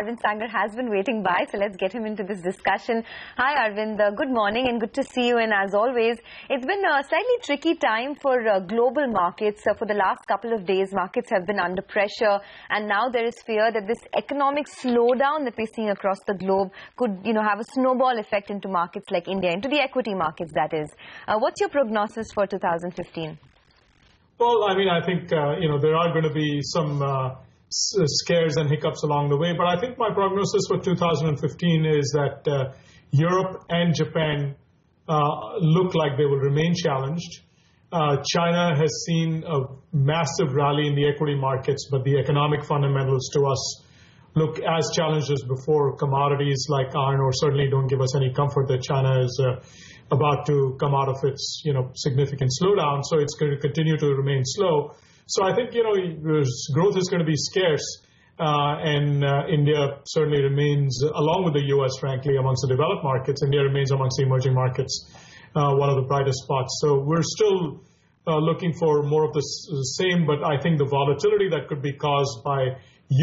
Arvind Sanger has been waiting by, so let's get him into this discussion. Hi Arvind, good morning and good to see you. And as always, it's been a slightly tricky time for global markets. For the last couple of days, markets have been under pressure, and now there is fear that this economic slowdown that we're seeing across the globe could, have a snowball effect into markets like India, into the equity markets, that is. What's your prognosis for 2015? Well, I think, there are going to be some scares and hiccups along the way. But I think my prognosis for 2015 is that Europe and Japan look like they will remain challenged. China has seen a massive rally in the equity markets, but the economic fundamentals to us look as challenged as before. Commodities like iron ore certainly don't give us any comfort that China is about to come out of its significant slowdown. So it's going to continue to remain slow. So I think, growth is going to be scarce, and India certainly remains, along with the U.S., frankly, amongst the developed markets. India remains amongst the emerging markets, one of the brightest spots. So we're still looking for more of the same, but I think the volatility that could be caused by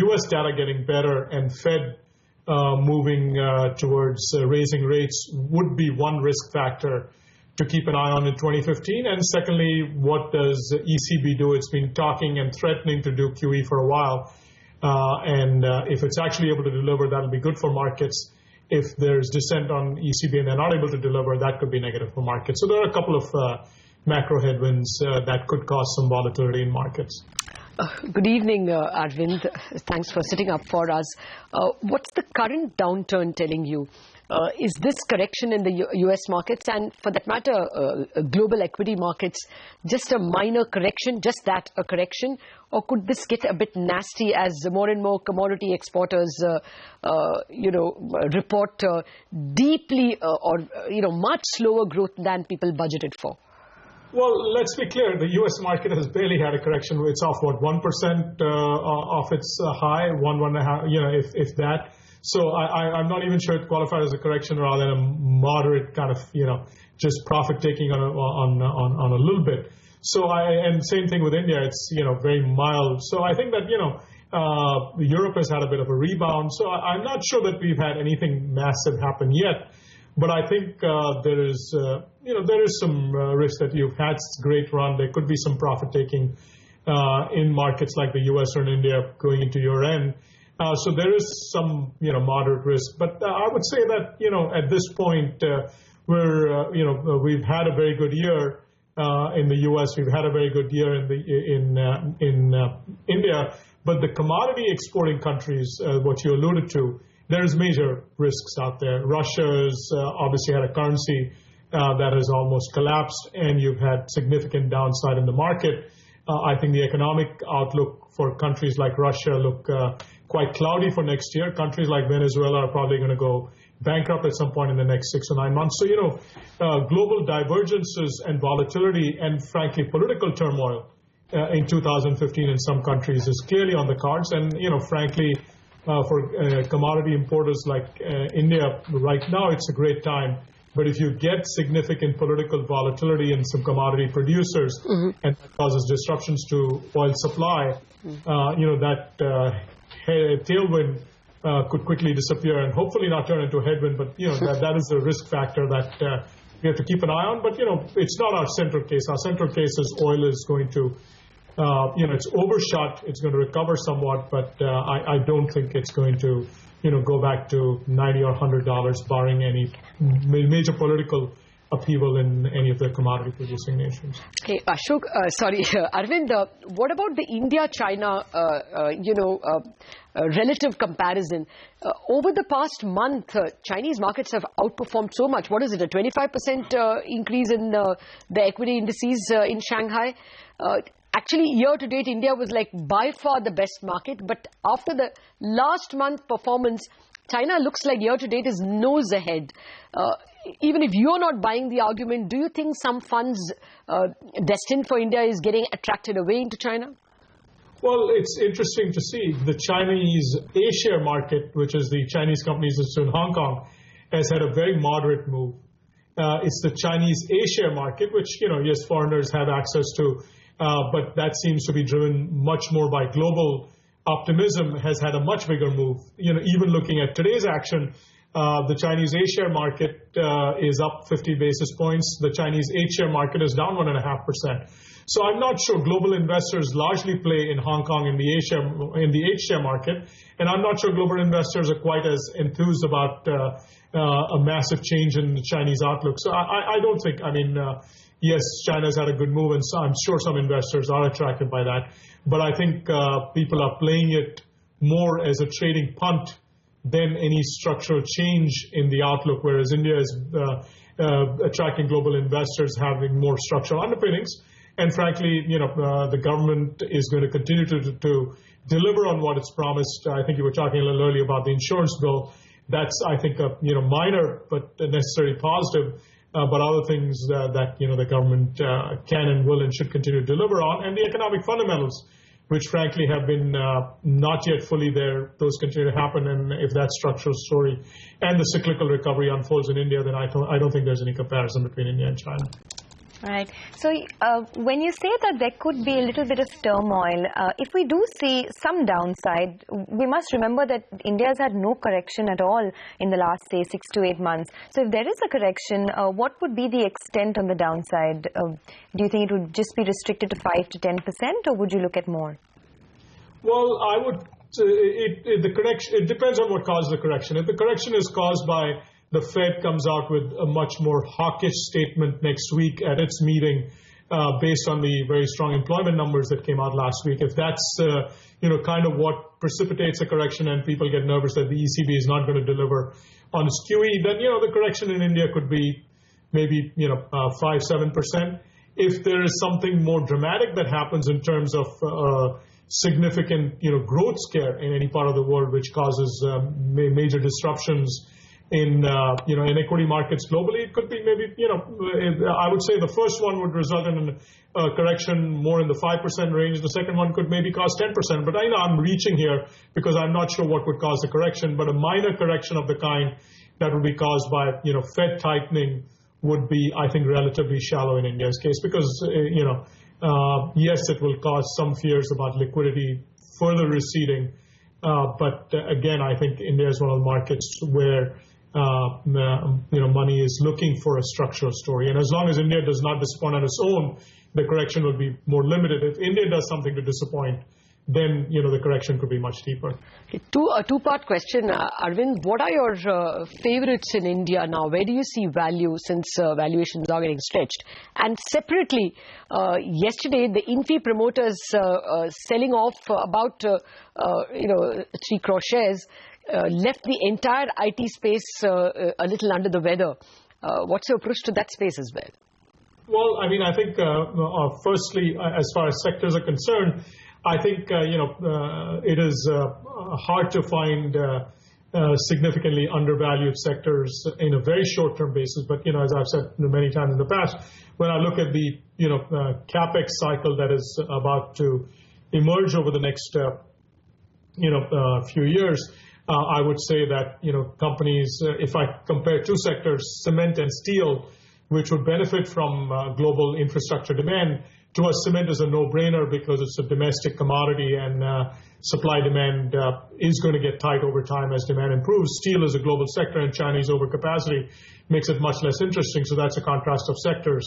U.S. data getting better and Fed moving towards raising rates would be one risk factor to keep an eye on in 2015. And secondly, what does ECB do? It's been talking and threatening to do QE for a while. And if it's actually able to deliver, that'll be good for markets. If there's dissent on ECB and they're not able to deliver, that could be negative for markets. So there are a couple of macro headwinds that could cause some volatility in markets. Good evening, Arvind. Thanks for sitting up for us. What's the current downturn telling you? Is this correction in the U.S. markets and, for that matter, global equity markets, just a minor correction, just that, a correction? Or could this get a bit nasty as more and more commodity exporters, report deeply or, much slower growth than people budgeted for? Well, let's be clear. The U.S. market has barely had a correction. It's off, 1% of its high, 1.5%, if that. So I'm not even sure it qualifies as a correction rather than a moderate kind of, just profit taking on a little bit. So and same thing with India. It's, very mild. So I think that, Europe has had a bit of a rebound. So I'm not sure that we've had anything massive happen yet. But I think there is some risk that you've had great run. There could be some profit taking in markets like the U.S. or in India going into year end. So there is some, moderate risk. But I would say that, at this point, we've had a very good year in the U.S. We've had a very good year in India. But the commodity exporting countries, what you alluded to, there's major risks out there. Russia's obviously had a currency that has almost collapsed, and you've had significant downside in the market. I think the economic outlook for countries like Russia look quite cloudy for next year. Countries like Venezuela are probably going to go bankrupt at some point in the next 6 or 9 months. So, global divergences and volatility and, frankly, political turmoil in 2015 in some countries is clearly on the cards. And, frankly, for commodity importers like India right now, it's a great time. But if you get significant political volatility in some commodity producers and that causes disruptions to oil supply, that tailwind could quickly disappear and hopefully not turn into a headwind. But, that is a risk factor that we have to keep an eye on. But, it's not our central case. Our central case is oil is going to, it's overshot. It's going to recover somewhat, but I don't think it's going to, go back to $90 or $100, barring any major political upheaval in any of the commodity-producing nations. Okay, Ashok, Arvind, what about the India-China, relative comparison? Over the past month, Chinese markets have outperformed so much. What is it, a 25% increase in the equity indices in Shanghai? Actually, year-to-date, India was by far the best market. But after the last month performance, China looks like year-to-date is nose ahead. Even if you're not buying the argument, do you think some funds destined for India is getting attracted away into China? Well, it's interesting to see. The Chinese A-share market, which is the Chinese companies that's in Hong Kong, has had a very moderate move. It's the Chinese A-share market, which, yes, foreigners have access to, but that seems to be driven much more by global optimism has had a much bigger move. Even looking at today's action, the Chinese A-share market is up 50 basis points. The Chinese H-share market is down 1.5%. So I'm not sure global investors largely play in Hong Kong in the H-share market, and I'm not sure global investors are quite as enthused about a massive change in the Chinese outlook. So I don't think, yes, China's had a good move, and so I'm sure some investors are attracted by that. But I think people are playing it more as a trading punt than any structural change in the outlook, whereas India is attracting global investors having more structural underpinnings. And frankly, the government is going to continue to deliver on what it's promised. I think you were talking a little earlier about the insurance bill. That's, I think, a minor but a necessary positive. But other things that the government can and will and should continue to deliver on, and the economic fundamentals, which frankly have been not yet fully there, those continue to happen. And if that structural story and the cyclical recovery unfolds in India, then I don't think there's any comparison between India and China. Right. So when you say that there could be a little bit of turmoil, if we do see some downside, we must remember that India has had no correction at all in the last, say, 6 to 8 months. So if there is a correction, what would be the extent on the downside? Do you think it would just be restricted to 5 to 10%, or would you look at more? Well, I would. The correction. It depends on what caused the correction. If the correction is caused by the Fed comes out with a much more hawkish statement next week at its meeting based on the very strong employment numbers that came out last week. If that's, kind of what precipitates a correction and people get nervous that the ECB is not going to deliver on its QE, then, the correction in India could be maybe, 5-7%. If there is something more dramatic that happens in terms of significant, growth scare in any part of the world, which causes major disruptions in equity markets globally, it could be maybe, I would say the first one would result in a correction more in the 5% range. The second one could maybe cause 10%. But I'm reaching here because I'm not sure what would cause the correction. But a minor correction of the kind that would be caused by, Fed tightening would be, I think, relatively shallow in India's case because, yes, it will cause some fears about liquidity further receding. But again, I think India is one of the markets where money is looking for a structural story. And as long as India does not disappoint on its own, the correction will be more limited. If India does something to disappoint, then, the correction could be much deeper. Okay, a two-part question, Arvind. What are your favorites in India now? Where do you see value since valuations are getting stretched? And separately, yesterday, the Infi promoters selling off about 3 crore shares left the entire IT space a little under the weather. What's your approach to that space as well? Well, I think, firstly, as far as sectors are concerned, I think, it is hard to find significantly undervalued sectors in a very short-term basis. But, as I've said many times in the past, when I look at the, CapEx cycle that is about to emerge over the next, few years, I would say that, companies, if I compare two sectors, cement and steel, which would benefit from global infrastructure demand, to us, cement is a no-brainer because it's a domestic commodity and supply-demand is going to get tight over time as demand improves. Steel is a global sector and Chinese overcapacity makes it much less interesting, so that's a contrast of sectors.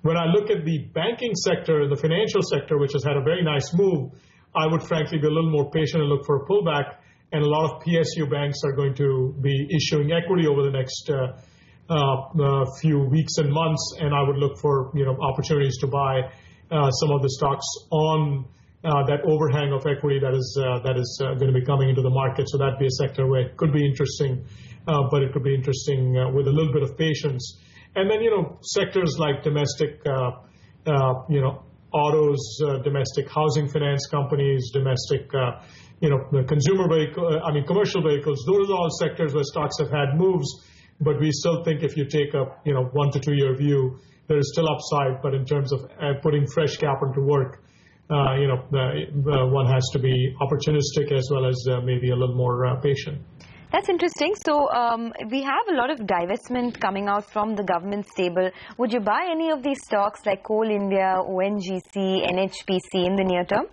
When I look at the banking sector, the financial sector, which has had a very nice move, I would frankly be a little more patient and look for a pullback, and a lot of PSU banks are going to be issuing equity over the next few weeks and months, and I would look for opportunities to buy some of the stocks on that overhang of equity that is going to be coming into the market. So that'd be a sector where it could be interesting, but it could be interesting with a little bit of patience. And then sectors like domestic autos, domestic housing finance companies, domestic consumer commercial vehicles. Those are all sectors where stocks have had moves. But we still think if you take a 1 to 2 year view, there is still upside. But in terms of putting fresh capital to work, one has to be opportunistic as well as maybe a little more patient. That's interesting. So we have a lot of divestment coming out from the government stable. Would you buy any of these stocks like Coal India, ONGC, NHPC in the near term?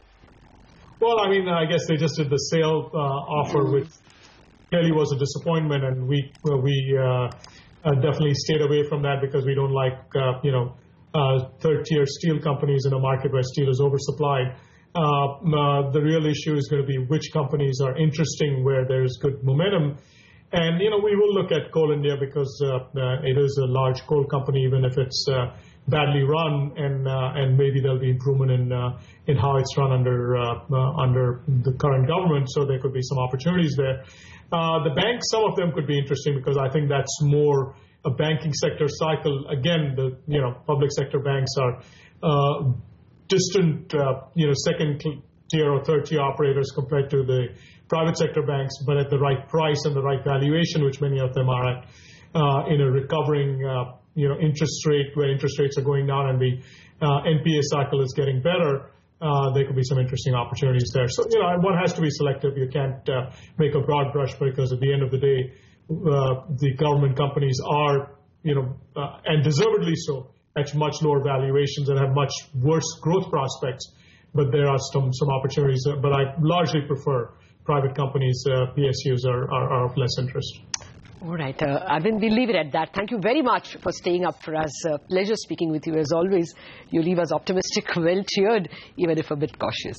Well, I mean, I guess they just did the sale offer, which clearly was a disappointment, and we definitely stayed away from that because we don't like, third-tier steel companies in a market where steel is oversupplied. The real issue is going to be which companies are interesting where there's good momentum. And, we will look at Coal India because it is a large coal company, even if it's badly run, and maybe there'll be improvement in how it's run under the current government, so there could be some opportunities there. The banks, some of them could be interesting because I think that's more a banking sector cycle. Again, the public sector banks are distant, second tier or third tier operators compared to the private sector banks, but at the right price and the right valuation, which many of them are at, in a recovering interest rate, where interest rates are going down and the NPA cycle is getting better. There could be some interesting opportunities there. So, one has to be selective. You can't make a broad brush because at the end of the day, the government companies are, and deservedly so, at much lower valuations and have much worse growth prospects. But there are some opportunities. But I largely prefer private companies. PSUs are of less interest. All right, Arvind, we'll leave it at that. Thank you very much for staying up for us. Pleasure speaking with you as always. You leave us optimistic, well cheered, even if a bit cautious.